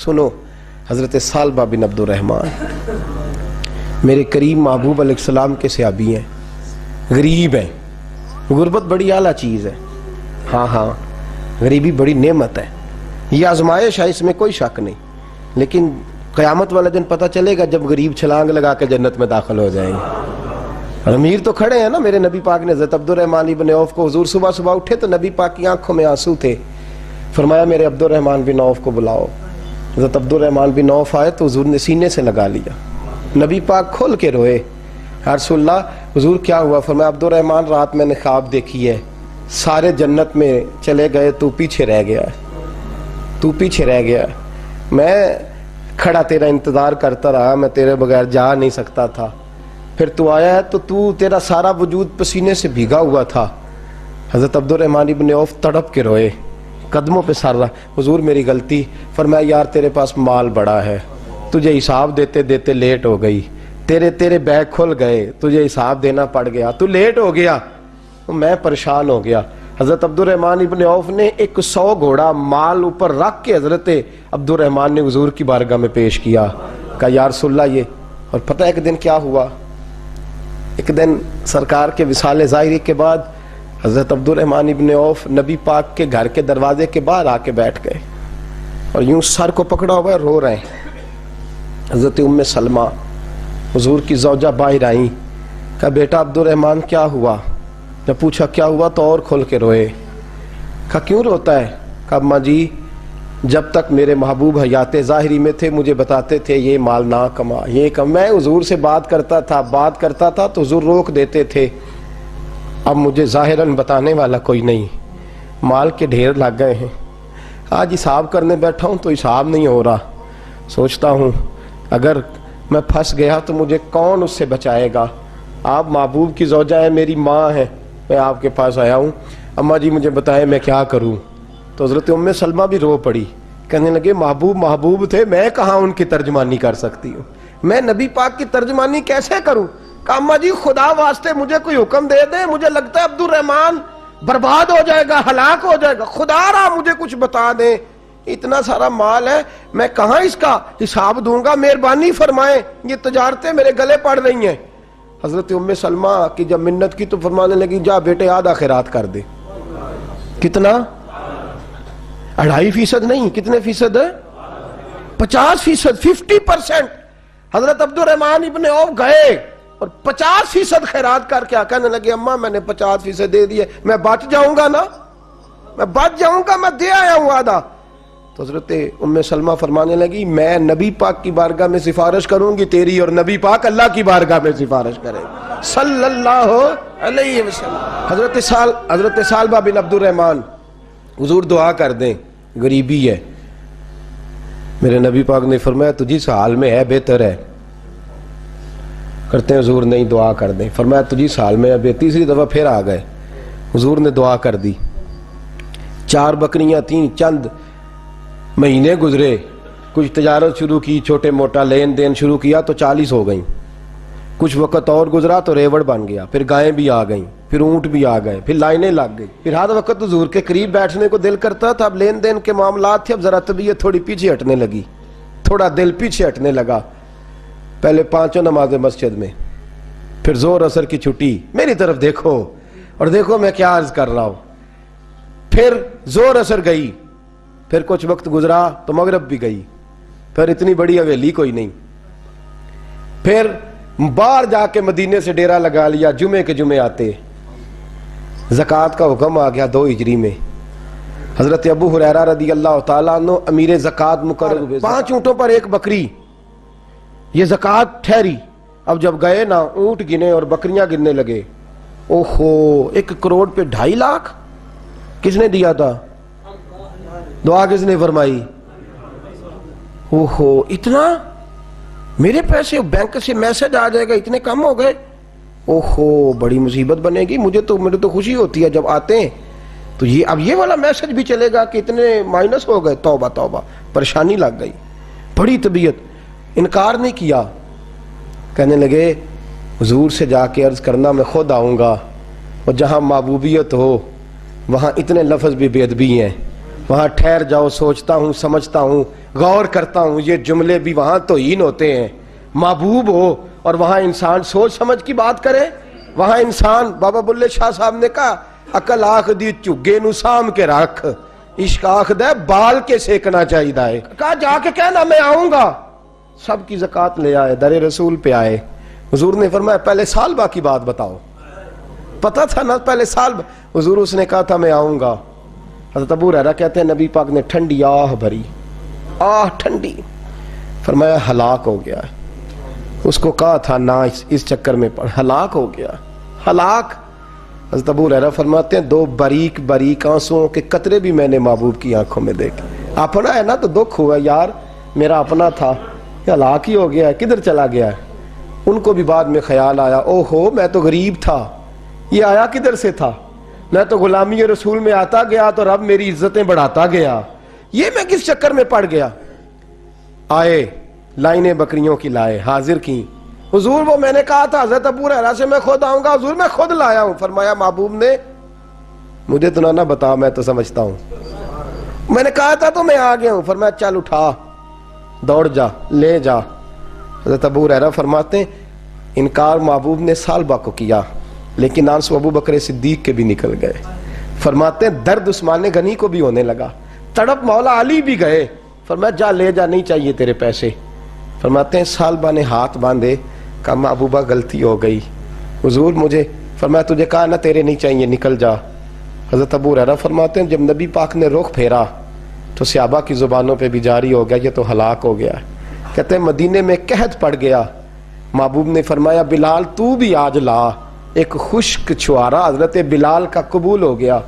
سنو حضرت سالبہ بن عبدالرحمن میرے کریم محبوب علیہ السلام کے صحابی ہیں، غریب ہیں۔ غربت بڑی اعلیٰ چیز ہے، ہاں غریبی بڑی نعمت ہے، یہ آزمائش ہے، اس میں کوئی شک نہیں، لیکن قیامت والا دن پتہ چلے گا جب غریب چھلانگ لگا کے جنت میں داخل ہو جائیں گے۔ اور امیر تو کھڑے ہیں نا، میرے نبی پاک نے حضرت عبدالرحمن ابن عوف کو، حضور صبح صبح اٹھے تو نبی پاک کی آنکھوں میں آنسو تھے، فرمایا میرے عبدالرحمن بن عوف کو بلاؤ۔ حضرت عبدالرحمن بن عوف آئے تو حضور نے سینے سے لگا لیا، نبی پاک کھول کے روئے، یا رسول اللہ حضور کیا ہوا؟ فرمایا عبدالرحمن رات میں نے خواب دیکھی ہے، سارے جنت میں چلے گئے، تو پیچھے رہ گیا ہے، تو پیچھے رہ گیا ہے، میں کھڑا تیرا انتظار کرتا رہا، میں تیرے بغیر جا نہیں سکتا تھا، پھر تو آیا ہے تو تیرا سارا وجود پسینے سے بھیگا ہوا تھا۔ حضرت عبدالرحمن ابن عوف تڑپ کے روئے، قدموں پہ سر رہا، حضور میری غلطی۔ فرمایا یار تیرے پاس مال بڑا ہے، تجھے حساب دیتے دیتے لیٹ ہو گئی، تیرے بیگ کھل گئے، تجھے حساب دینا پڑ گیا، تو لیٹ ہو گیا، میں پریشان ہو گیا۔ حضرت عبدالرحمن ابن عوف نے 100 گھوڑا مال اوپر رکھ کے حضرت عبدالرحمن نے حضور کی بارگاہ میں پیش کیا، کہا یا رسول اللہ یہ۔ اور پتہ ایک دن کیا ہوا؟ ایک دن سرکار کے وصال ظاہری کے بعد حضرت عبدالرحمن ابن عوف نبی پاک کے گھر کے دروازے کے باہر آ کے بیٹھ گئے اور یوں سر کو پکڑا ہوا ہے، رو رہے ہیں۔ حضرت ام سلمہ حضور کی زوجہ باہر آئیں، کہا بیٹا عبدالرحمن کیا ہوا؟ جب پوچھا کیا ہوا تو اور کھول کے روئے، کہا کیوں روتا ہے؟ کہا اماں جی جب تک میرے محبوب حیات ظاہری میں تھے مجھے بتاتے تھے یہ مال نہ کما، یہ کم، میں حضور سے بات کرتا تھا تو حضور روک دیتے تھے، اب مجھے ظاہراً بتانے والا کوئی نہیں، مال کے ڈھیر لگ گئے ہیں، آج حساب کرنے بیٹھا ہوں تو حساب نہیں ہو رہا، سوچتا ہوں اگر میں پھنس گیا تو مجھے کون اس سے بچائے گا؟ آپ محبوب کی زوجہ ہے، میری ماں ہے، میں آپ کے پاس آیا ہوں، اماں جی مجھے بتائیں میں کیا کروں؟ تو حضرت ام سلمہ بھی رو پڑی، کہنے لگے محبوب تھے، میں کہاں ان کی ترجمانی کر سکتی ہوں، میں نبی پاک کی ترجمانی کیسے کروں؟ کہ اماں جی خدا واسطے مجھے کوئی حکم دے دیں، مجھے لگتا ہے عبدالرحمن برباد ہو جائے گا، ہلاک ہو جائے گا، خدا را مجھے کچھ بتا دیں، اتنا سارا مال ہے میں کہاں اس کا حساب دوں گا، مہربانی فرمائیں، یہ تجارتیں میرے گلے پڑ رہی ہیں۔ حضرت ام سلمہ کی جب منت کی تو فرمانے لگی جا بیٹے آدھا خیرات کر دے۔ کتنا؟ 2.5% نہیں، کتنے فیصد ہے؟ 50%، 50%۔ حضرت عبدالرحمن ابن عوف گئے اور 50% خیرات کر کے کہنے لگے اماں میں نے 50% دے دیے، میں بچ جاؤں گا نا، میں بچ جاؤں گا، میں دے آیا ہوں آدھا۔ تو حضرت ام سلمہ فرمانے لگی میں نبی پاک کی بارگاہ میں سفارش کروں گی تیری، اور نبی پاک اللہ کی بارگاہ میں سفارش کرے صلی اللہ علیہ وسلم۔ حضرت سالبہ بن عبدالرحمن حضور دعا کر دیں، غریبی ہے، میرے نبی پاک نے فرمایا تجھی اس حال میں ہے بہتر ہے، کرتے ہیں حضور نہیں دعا کر دیں، فرمایا تجھی اس حال میں ہے، تیسری دفعہ پھر آ گئے، حضور نے دعا کر دی، 4 بکریاں تھیں، چند مہینے گزرے، کچھ تجارت شروع کی، چھوٹے موٹا لین دین شروع کیا تو 40 ہو گئیں، کچھ وقت اور گزرا تو ریوڑ بن گیا، پھر گائیں بھی آ گئیں، پھر اونٹ بھی آ گئے، پھر لائنیں لگ گئی، پھر ہر وقت حضور کے قریب بیٹھنے کو دل کرتا تھا، اب لین دین کے معاملات تھے، اب ذرا طبیعت تھوڑی پیچھے ہٹنے لگی، تھوڑا دل پیچھے ہٹنے لگا، پہلے 5 نمازیں مسجد میں، پھر زور اثر کی چھٹی، میری طرف دیکھو اور دیکھو میں کیا عرض کر رہا ہوں، پھر زور اثر گئی، پھر کچھ وقت گزرا تو مغرب بھی گئی، پھر اتنی بڑی حویلی کوئی نہیں، پھر باہر جا کے مدینے سے ڈیرا لگا لیا، جمعے کے جمعے آتے، زکوٰۃ کا حکم آ گیا 2 ہجری میں، حضرت ابو ہریرہ رضی اللہ تعالیٰ عنہ امیر زکوٰۃ مقرر ہوئے، 5 اونٹوں پر 1 بکری، یہ زکوٰۃ ٹھہری۔ اب جب گئے نا اونٹ گنے اور بکریاں گننے لگے، اوہو 1 کروڑ پہ 2.5 لاکھ کس نے دیا تھا؟ دعا کس نے فرمائی؟ اوہو اتنا، میرے پیسے بینک سے میسج آ جائے گا اتنے کم ہو گئے، اوہو بڑی مصیبت بنے گی، مجھے تو خوشی ہوتی ہے جب آتے ہیں تو اب یہ والا میسج بھی چلے گا کہ اتنے مائنس ہو گئے، توبہ توبہ، پریشانی لگ گئی، بڑی طبیعت، انکار نہیں کیا، کہنے لگے حضور سے جا کے عرض کرنا میں خود آؤں گا، اور جہاں محبوبیت ہو وہاں اتنے لفظ بھی بے ادبی ہیں، وہاں ٹھہر جاؤ، سوچتا ہوں، سمجھتا ہوں، غور کرتا ہوں، یہ جملے بھی وہاں توہین ہوتے ہیں. محبوب ہو اور وہاں انسان سوچ سمجھ کی بات کرے. وہاں انسان، بابا بلے شاہ صاحب نے کہا عقل آخ دی چگے نو سام کے رکھ، عشق آخ دے بال کے سیکنا چاہیے دائے. کہا جا کے کہنا میں آؤں گا. سب کی زکوٰۃ لے آئے، در رسول پہ آئے. حضور نے فرمایا پہلے سالبہ کی بات بتاؤ. پتہ تھا نا پہلے سال. حضور اس نے کہا تھا میں آؤں گا. حضرت ابو ہریرہ کہتے ہیں نبی پاک نے ٹھنڈی آہ بھری، آہ ٹھنڈی. فرمایا ہلاک ہو گیا. اس کو کہا تھا نہ اس چکر میں پڑ، ہلاک ہو گیا، ہلاک. حضرت ابو ہریرہ فرماتے ہیں 2 باریک باریک آنسوؤں کے قطرے بھی میں نے محبوب کی آنکھوں میں دیکھے. اپنا ہے نا تو دکھ ہوا، یار میرا اپنا تھا، ہلاک ہی ہو گیا ہے، کدھر چلا گیا ہے. ان کو بھی بعد میں خیال آیا، او ہو میں تو غریب تھا، یہ آیا کدھر سے تھا. میں تو غلامی رسول میں آتا گیا تو رب میری عزتیں بڑھاتا گیا، یہ میں کس چکر میں پڑ گیا. آئے لائنیں بکریوں کی لائے، حاضر کی. حضور وہ میں نے کہا تھا حضرت ابو ہریرہ سے میں خود آؤں گا. حضور میں خود لایا ہوں. فرمایا محبوب نے مجھے تو نہ بتا، میں تو سمجھتا ہوں، میں نے کہا تھا تو میں آ گیا ہوں. فرمایا چل اٹھا، دوڑ جا، لے جا. حضرت ابو ہریرہ فرماتے ہیں انکار محبوب نے سالبہ کو کیا، لیکن آنسو ابو بکر صدیق کے بھی نکل گئے. فرماتے ہیں درد عثمان غنی کو بھی ہونے لگا، تڑپ مولا علی بھی گئے. فرمایا جا لے جا، نہیں چاہیے تیرے پیسے. فرماتے ہیں سالبہ نے ہاتھ باندھے، کہا محبوبہ غلطی ہو گئی. حضور مجھے، فرمایا تجھے کہا نا تیرے نہیں چاہیے، نکل جا. حضرت ابو ہریرہ فرماتے ہیں جب نبی پاک نے رخ پھیرا تو صحابہ کی زبانوں پہ بھی جاری ہو گیا یہ تو ہلاک ہو گیا. کہتے ہیں مدینے میں قحط پڑ گیا. محبوب نے فرمایا بلال تو بھی آج لا. ایک خشک چھوارا حضرت بلال کا قبول ہو گیا،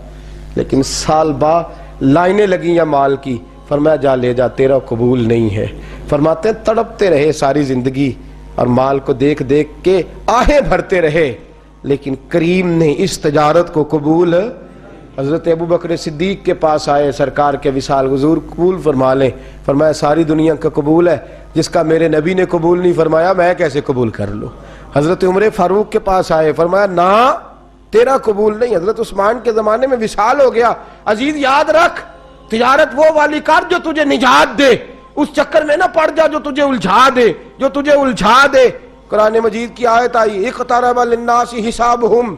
لیکن سال با لائنیں لگی یا مال کی. فرمایا جا لے جا، تیرا قبول نہیں ہے. فرماتے ہیں تڑپتے رہے ساری زندگی اور مال کو دیکھ دیکھ کے آہیں بھرتے رہے، لیکن کریم نے اس تجارت کو قبول. حضرت ابو بکر صدیق کے پاس آئے، سرکار کے وصال، حضور قبول فرما لیں. فرمایا ساری دنیا کا قبول ہے، جس کا میرے نبی نے قبول نہیں فرمایا میں کیسے قبول کر لوں. حضرت عمر فاروق کے پاس آئے، فرمایا نہ تیرا قبول نہیں. حضرت عثمان کے زمانے میں وصال ہو گیا. عزیز یاد رکھ تجارت وہ والی کر جو تجھے نجات دے، اس چکر میں نہ پڑ جا جو تجھے الجھا دے. قرآن مجید کی آیت آئی اقترب للناس حسابہم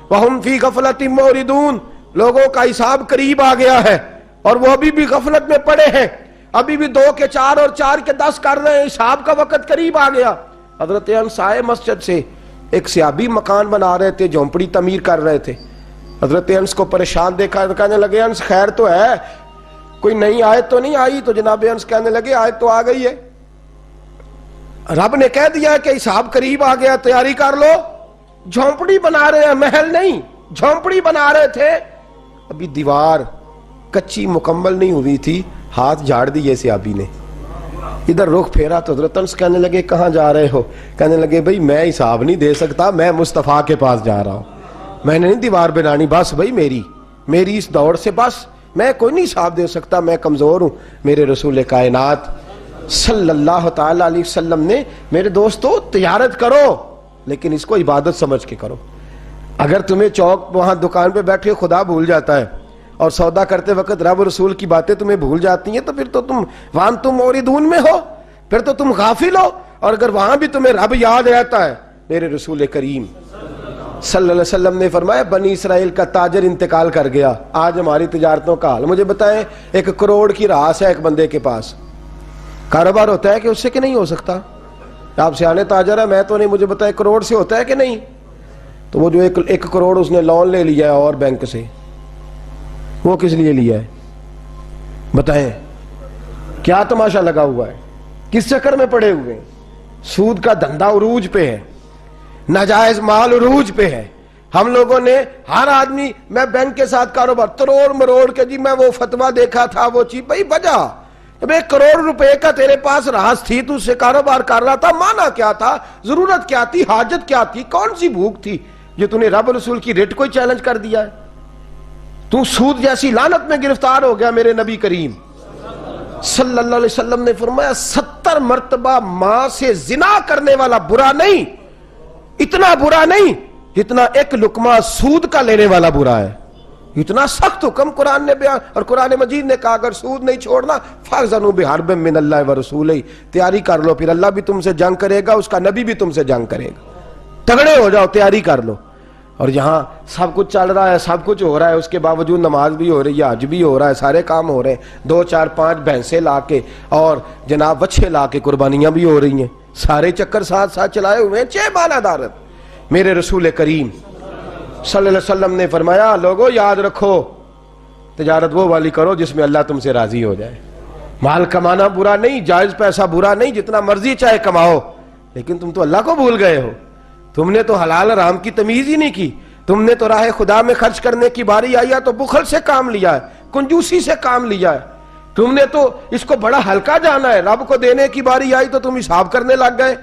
وہم فی غفلۃ معرضون. لوگوں کا حساب قریب آ گیا ہے اور وہ ابھی بھی غفلت میں پڑے ہیں، ابھی بھی 2 کے 4 اور 4 کے 10 کر رہے ہیں. حساب کا وقت قریب آ گیا. حضرت انس آئے مسجد سے، ایک صحابی مکان بنا رہے تھے، جھونپڑی تعمیر کر رہے تھے. حضرت انس کو پریشان دیکھا، کہنے لگے انس خیر تو ہے، کوئی نئی آیت تو نہیں آئی؟ تو جناب انس کہنے لگے آیت تو آ گئی ہے، رب نے کہہ دیا کہ حساب قریب آ گیا، تیاری کر لو. جھونپڑی بنا رہے ہیں، محل نہیں، جھونپڑی بنا رہے تھے. ابھی دیوار کچی مکمل نہیں ہوئی تھی، ہاتھ جھاڑ دیے صحابی نے. ادھر رخ پھیرا تو حضرت انس کہنے لگے کہاں جا رہے ہو؟ کہنے لگے بھئی میں حساب نہیں دے سکتا، میں مصطفیٰ کے پاس جا رہا ہوں، میں نے نہیں دیوار بنانی، بس بھئی میری اس دوڑ سے بس میں کوئی نہیں حساب دے سکتا، میں کمزور ہوں. میرے رسول کائنات صلی اللہ تعالی علیہ وسلم نے میرے دوستو تجارت کرو لیکن اس کو عبادت سمجھ کے کرو. اگر تمہیں چوک وہاں دکان پہ بیٹھے خدا بھول جاتا ہے اور سودا کرتے وقت رب رسول کی باتیں تمہیں بھول جاتی ہیں تو پھر تو تم وان تم موردون میں ہو، پھر تو تم غافل ہو. اور اگر وہاں بھی تمہیں رب یاد رہتا ہے، میرے رسول کریم صلی اللہ علیہ وسلم نے فرمایا بنی اسرائیل کا تاجر انتقال کر گیا، آج ہماری تجارتوں کا حال. مجھے بتائیں 1 کروڑ کی راس ہے ایک بندے کے پاس، کاروبار ہوتا ہے کہ اس سے کہ نہیں ہو سکتا؟ آپ سیانے تاجر ہے، میں تو نہیں، مجھے بتائیں کروڑ سے ہوتا ہے کہ نہیں؟ تو وہ جو 1 کروڑ اس نے لون لے لیا ہے اور بینک سے، وہ کس لیے لیا ہے بتائیں؟ کیا تماشا لگا ہوا ہے؟ کس چکر میں پڑے ہوئے ہیں؟ سود کا دھندا عروج پہ ہے، ناجائز مال عروج پہ ہے. ہم لوگوں نے ہر آدمی، میں بینک کے ساتھ کاروبار تروڑ مروڑ کے جی میں وہ فتویٰ دیکھا تھا وہ چیز، بھائی بجا 1 کروڑ روپے کا تیرے پاس راز تھی، تو اس سے کاروبار کر رہا تھا، مانا کیا تھا، ضرورت کیا تھی، حاجت کیا تھی، کون سی بھوک تھی جو تو نے رب رسول کی ریٹ کو چیلنج کر دیا ہے؟ تو سود جیسی لعنت میں گرفتار ہو گیا. میرے نبی کریم صلی اللہ علیہ وسلم نے فرمایا 70 مرتبہ ماں سے زنا کرنے والا برا نہیں، اتنا برا نہیں جتنا 1 لقمہ سود کا لینے والا برا ہے. اتنا سخت حکم قرآن نے بیان، اور قرآن مجید نے کہا اگر سود نہیں چھوڑنا فَأْذَنُوا بِحَرْبٍ مِّنَ اللَّهِ وَرَسُولِهِ، تیاری کر لو، پھر اللہ بھی تم سے جنگ کرے گا، اس کا نبی بھی تم سے جنگ کرے گا، تگڑے ہو جاؤ، تیاری کر لو۔ اور یہاں سب کچھ چل رہا ہے، سب کچھ ہو رہا ہے، اس کے باوجود نماز بھی ہو رہی ہے، حج بھی ہو رہا ہے، سارے کام ہو رہے ہیں، 2 4 5 بھینسیں لا کے اور جناب بچے لا کے قربانیاں بھی ہو رہی ہیں، سارے چکر ساتھ ساتھ چلائے ہوئے ہیں، 6 ماہ دارت۔ میرے رسول کریم صلی اللہ علیہ وسلم نے فرمایا لوگوں یاد رکھو، تجارت وہ والی کرو جس میں اللہ تم سے راضی ہو جائے۔ مال کمانا برا نہیں، جائز پیسہ برا نہیں، جتنا مرضی چاہے کماؤ، لیکن تم تو اللہ کو بھول گئے ہو، تم نے تو حلال حرام کی تمیز ہی نہیں کی، تم نے تو راہ خدا میں خرچ کرنے کی باری آئی ہے تو بخل سے کام لیا ہے، کنجوسی سے کام لیا ہے، تم نے تو اس کو بڑا ہلکا جانا ہے، رب کو دینے کی باری آئی تو تم حساب کرنے لگ گئے۔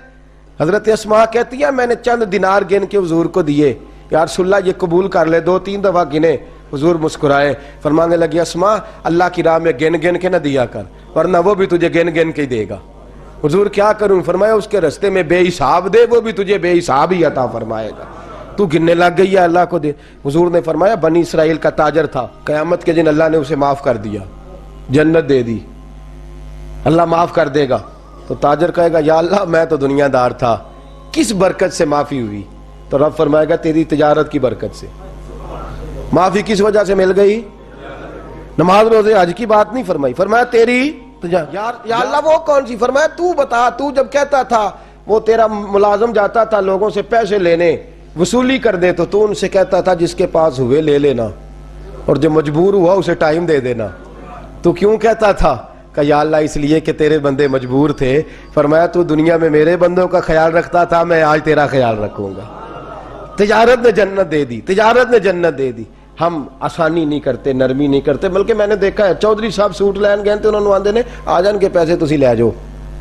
حضرت اسماء کہتی ہے میں نے چند دینار گن کے حضور کو دیے، یا رسول اللہ یہ قبول کر لے، 2 3 دفعہ گنے، حضور مسکرائے، فرمانے لگی اسماء اللہ کی راہ میں گن گن کے نہ دیا کر، ورنہ وہ بھی تجھے گن گن کے دے گا۔ حضور کیا کروں؟ فرمایا اس کے رستے میں بے حساب دے، وہ بھی تجھے بے حساب ہی عطا فرمائے گا، تو گننے لگ گئی ہے اللہ کو دے۔ حضور نے فرمایا بنی اسرائیل کا تاجر تھا، قیامت کے دن اللہ نے اسے معاف کر دیا، جنت دے دی، اللہ معاف کر دے گا، تو تاجر کہے گا یا اللہ میں تو دنیا دار تھا، کس برکت سے معافی ہوئی؟ تو رب فرمائے گا تیری تجارت کی برکت سے۔ معافی کس وجہ سے مل گئی؟ نماز روزے حج کی بات نہیں فرمائی، فرمایا تیری یا اللہ وہ کون سی؟ فرمایا تو بتا، تو جب کہتا تھا وہ تیرا ملازم جاتا تھا لوگوں سے پیسے لینے وصولی کر دے تو ان سے کہتا تھا جس کے پاس ہوئے لے لینا، اور جو مجبور ہوا اسے ٹائم دے دینا، تو کیوں کہتا تھا؟ کہ یا اللہ اس لیے کہ تیرے بندے مجبور تھے۔ فرمایا تو دنیا میں میرے بندوں کا خیال رکھتا تھا، میں آج تیرا خیال رکھوں گا۔ تجارت نے جنت دے دی، تجارت نے جنت دے دی۔ ہم آسانی نہیں کرتے، نرمی نہیں کرتے، بلکہ میں نے دیکھا ہے چودھری صاحب سوٹ لین گئے تھے، انہوں نے آندے نے آ جان کے پیسے تسی لے جاؤ،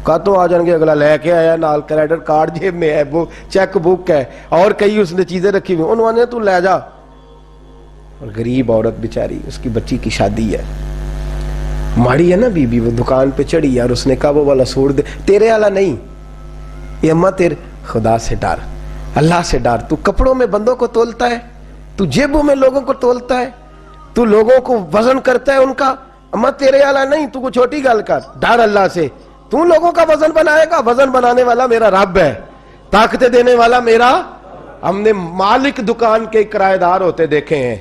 کاتوں آ جان گے، اگلا لے کے آیا نال کریڈٹ کارڈ جیب میں ہے، وہ چیک بک ہے اور کئی اس نے چیزیں رکھی ہوئی، انہوں نے تو لے جا۔ اور غریب عورت بیچاری، اس کی بچی کی شادی ہے، ماڑی ہے نا بی بی، وہ دکان پہ چڑھی اور اس نے کہا وہ والا سوٹ دے، تیرے والا نہیں، یہ اماں تیرے خدا سے ڈر، اللہ سے ڈر، تو کپڑوں میں بندوں کو تولتا ہے، تو جیبوں میں لوگوں کو تولتا ہے، تو لوگوں کو وزن کرتا ہے ان کا، اماں تیرے والا نہیں، تو کوئی چھوٹی گل کر، ڈر اللہ سے، تو لوگوں کا وزن بنائے گا، وزن بنانے والا میرا رب ہے، طاقتیں دینے والا میرا۔ ہم نے مالک دکان کے کرایہ دار ہوتے دیکھے ہیں،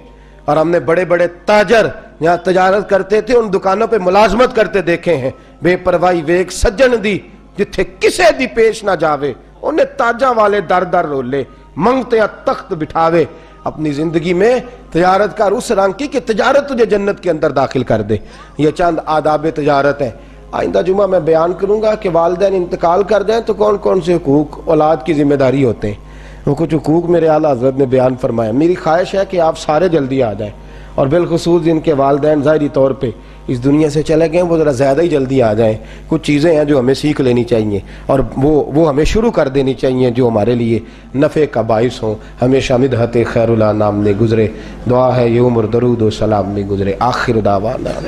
اور ہم نے بڑے بڑے تاجر یہاں تجارت کرتے تھے ان دکانوں پہ ملازمت کرتے دیکھے ہیں، بے پرواہی ویک سجن دی جتھے کسے دی پیش نہ جاوے، انہیں تاجہ والے در در رولے، منگتے یا تخت بٹھاوے۔ اپنی زندگی میں تجارت کر اس رنگ کی کہ تجارت تجھے جنت کے اندر داخل کر دے۔ یہ چند آداب تجارت ہیں۔ آئندہ جمعہ میں بیان کروں گا کہ والدین انتقال کر جائیں تو کون کون سے حقوق اولاد کی ذمہ داری ہوتے ہیں، وہ کچھ حقوق میرے اعلیٰ حضرت نے بیان فرمایا۔ میری خواہش ہے کہ آپ سارے جلدی آ جائیں، اور بالخصوص جن کے والدین ظاہری طور پہ اس دنیا سے چلے گئے وہ ذرا زیادہ ہی جلدی آ جائیں۔ کچھ چیزیں ہیں جو ہمیں سیکھ لینی چاہیے، اور وہ ہمیں شروع کر دینی چاہیے جو ہمارے لیے نفع کا باعث ہوں۔ ہمیشہ مدحت خیر الانام میں گزرے، دعا ہے یہ عمر درود و سلام میں گزرے۔ آخر دعوانا